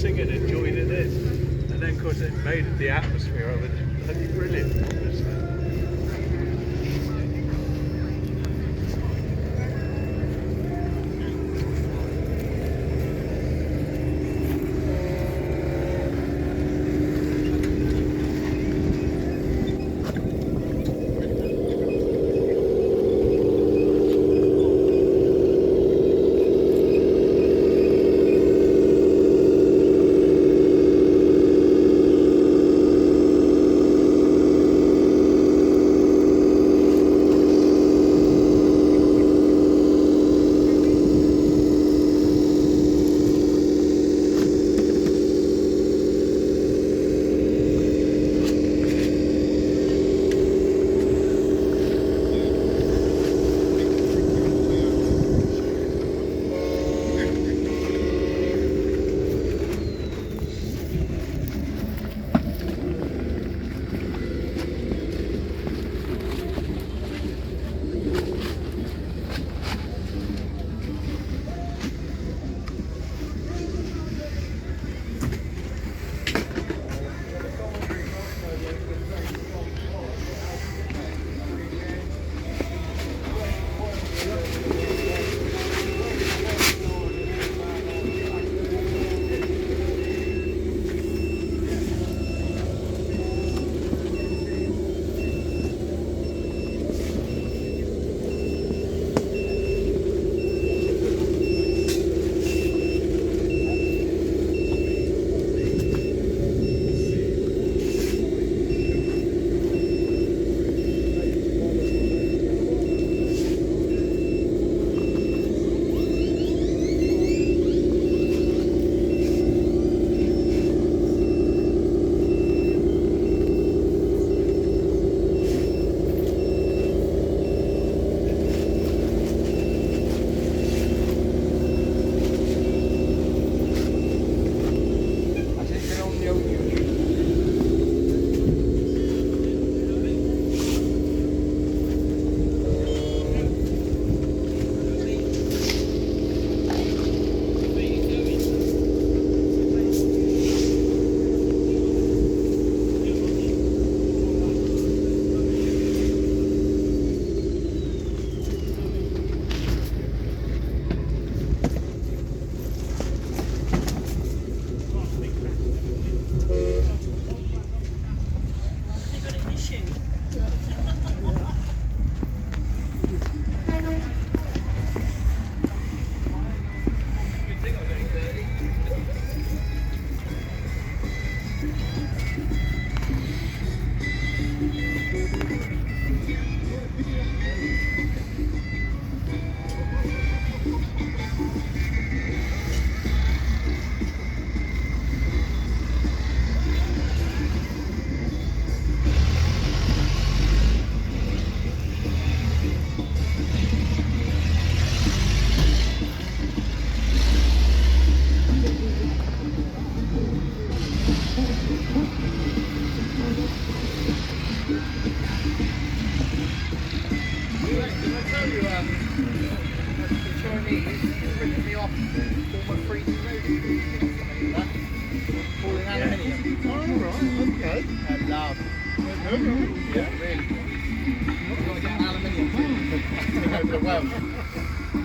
singing and joining in. And then, of course, it made the atmosphere of it bloody brilliant. It was,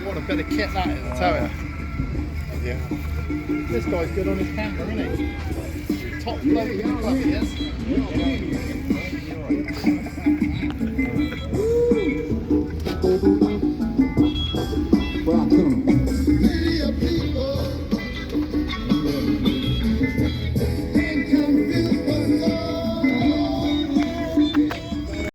What a bit of kit that is, I tell you. Yeah. This guy's good on his camera, isn't he? Top bloke in the club, he is. Welcome.